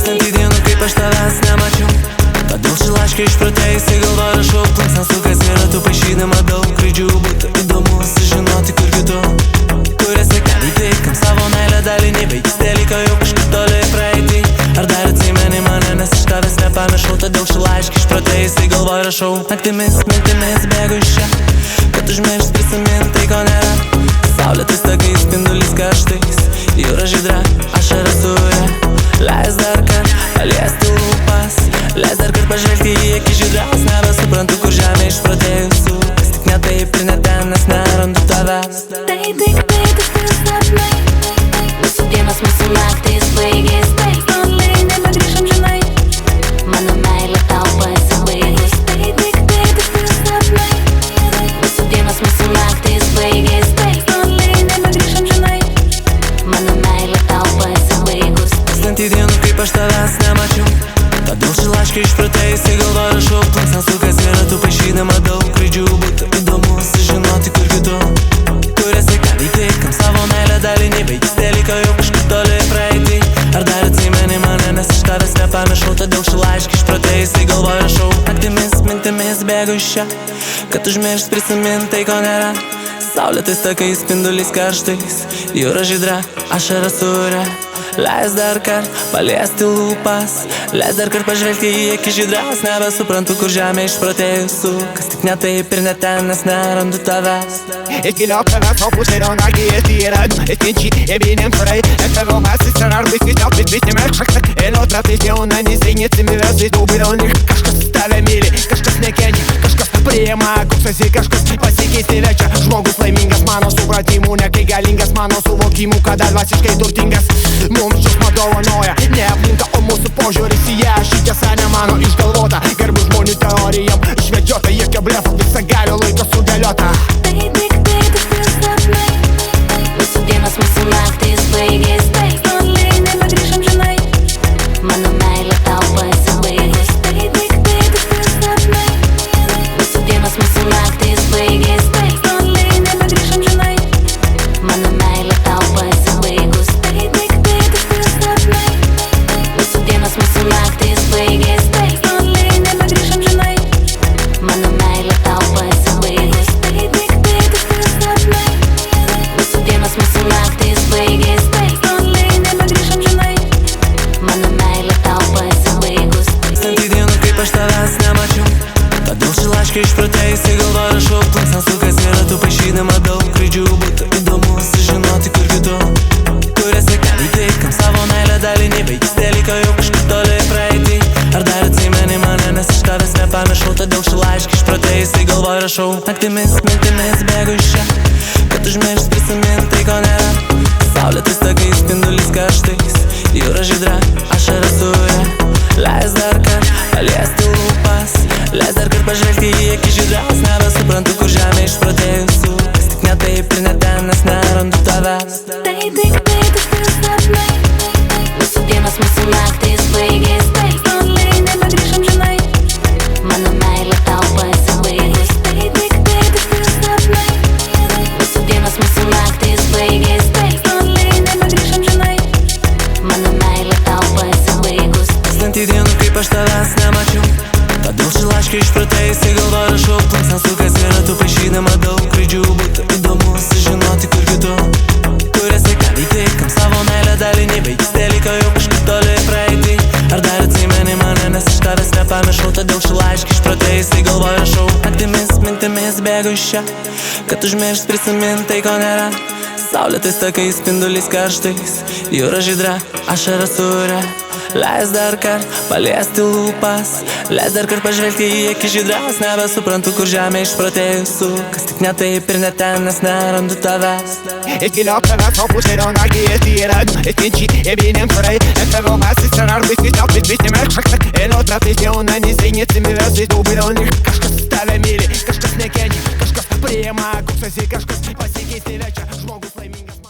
Senti dienų, kaip aš tavęs nemačiau, todėl šį laišką išprotėjusi galva rašau. Plunksna sukasi ratu paišydama daug raidžių. Būtų įdomu sužinoti, kur kitu, kur esi, ką veikti, kam savo meilę dalinį. Vaikystė liko jau kažkur toli praeitį. Ar dar atsimeni mane, nes aš tavęs nepamiršau, todėl šį laišką išprotėjusi galva rašau. Naktimis, mintimis bėgu iš čia, kad užmiršt prisimint tai, ko nėra. Saulėtais takais, spinduliais karštais, jūra žydra, ašara sūria. Leis dar kart paliesti lūpas, leis dar kart pažvelgti į akis žydras. Nebesuprantu, kur žemė išprotėjus sukas, tik ne taip ir ne ten, nes nerandu tavęs. Tai tik tušti sapnai, mūsų dienos, mūsų naktys baigės. Taip toli nebegrįžam, žinai, mano meilė tau pasibaigus. Tai tik tušti sapnai, mūsų dienos, mūsų naktys baigės. Taip toli nebegrįžam, žinai, mano meilė tau pasibaigus. Senti dienų, kaip aš tavęs nemačiau, todėl šį laišką išprotėjusi galva rašau. Plunksna sukasi ratu paišydama daug raidžių. Būtų įdomu sužinoti, kur kitu, kur esi, ką veikti, kam savo meilę dalinį. Vaikystė liko jau kažkur toli praeitį. Ar dar atsimeni mane, nes aš tavęs nepamiršau, todėl šį laišką išprotėjusi galva rašau. Naktimis, mintimis bėgu iš čia, kad užmiršt prisimint tai, ko nėra. Saulėtais takais, spinduliais karštais, jūra žydra, ašara sūria. Leis dar kart paliesti lūpas, leis dar kart pažvelgti į akis žydras. Nebesuprantu, kur žemė išprotėjus sukas, tik ne taip ir ne ten, nes nerandu tavęs. Eskilop tavęs, o pusėrio nagį tirad. Eskinči ебинем фрей, это ромас и сценар. Бискитал, бискитим экшактак. Ено традициона, не зринецами вязы. Дубилоних, кашкас ставя мили, кашкас nekeni, kažkas priima, koks esi kažkas pasikeisti večia. Žmogus laimingas mano supratimu, ne kai galingas mano suvokimu, kada dvasiškai turtingas. Mums džiaugsmą dovanoja ne aplinka, o mūsų požiūris į ją. Ši tiesa ne mano išgalvota, gerbiu žmonių teorijom išvedžiota, jokio blefo, visą galio laiko sudėliota. Tai tik tušti sapnai, mūsų dienos, mūsų naktys baigės. Taip toli nebegrįžam, žinai, mano meilė tau pasibaigus. Tai tik tušti sapnai, mūsų dienos, mūsų naktys baigės. Taip toli nebegrįžam, žinai, mano meilė tau pasibaigus. Tai tik tušti sapnai, mūsų dienos, mūsų naktys baigės. Taip toli nebegrįžam, žinai, mano meilė tau pasibaigus. Tai tik tušti sapnai, mūsų dienos, mūsų naktys baigės. Taip toli nebegrįžam, žinai, mano meilė tau pasibaigus. Senti dienų, kaip aš tavęs nemačiau, todėl šį laišką išprotėjusi galva rašau. Plunksna sukasi ratu paišydama daug raidžių. Būtų įdomu sužinoti, kur kitu, kur esi, ką veikti, kam savo meilę dalinį. Vaikystė liko jau kažkur toli praeitį. Ar dar atsimeni mane, nes aš tavęs nepamiršau, todėl šį laišką išprotėjusi galva rašau. Naktimis, mintimis bėgu iš čia, kad užmiršt prisimint tai, ko nėra. Saulėtais takais, spinduliais karštais, jūra žydra, ašara sūria. Leis dar kart paliesti lūpas, leis dar kart pažvelgti į akis žydras. Nebesuprantu, kur žemė išprotėjus sukas, tik ne taip ir ne ten, nes nerandu tavęs. Tai tik tušti sapnai, mūsų dienos, mūsų naktys baigės. Taip toli nebegrįžam, žinai, mano meilė tau pasibaigus. Tai tik tušti sapnai, mūsų dienos, mūsų naktys baigės. Taip toli nebegrįžam, žinai, mano meilė tau pasibaigus. Senti dienų, kaip aš tavęs nemačiau, todėl šį laišką išprotėjusi galva rašau. Plunksna sukasi ratu paišydama daug raidžių. Būtų įdomu sužinoti, kur kitu, kur esi, ką veikti, kam savo meilę dalinį. Vaikystė liko jau kažkur toli praeitį. Ar dar atsimeni mane, nes aš tavęs nepamiršau, todėl šį laišką išprotėjusi galva rašau. Naktimis, mintimis bėgu iš čia, kad užmiršt prisimint tai, ko nėra. Saulėtais takais, spinduliais karštais, jūra žydra, ašara sūria. Leis dar kart paliesti lūpas, leis dar kart pažvelgti į akis žydras. Nebesuprantu, kur žemė išprotėjus sukas, tik ne taip ir ne ten, nes nerandu tavęs. Eskilop tavęs, o pusėrio nagį tirad. Eskinči ебинем фрей, это ромас и сценар. Бискитал, бискитим экшактак. Eno tradициона, не зринецами вязы. Дубилоних, кашкас ставя мили, кашкас nekeni, кашкас priima, koks esi kažkas pasikeisti večia. Žmogus laimingas.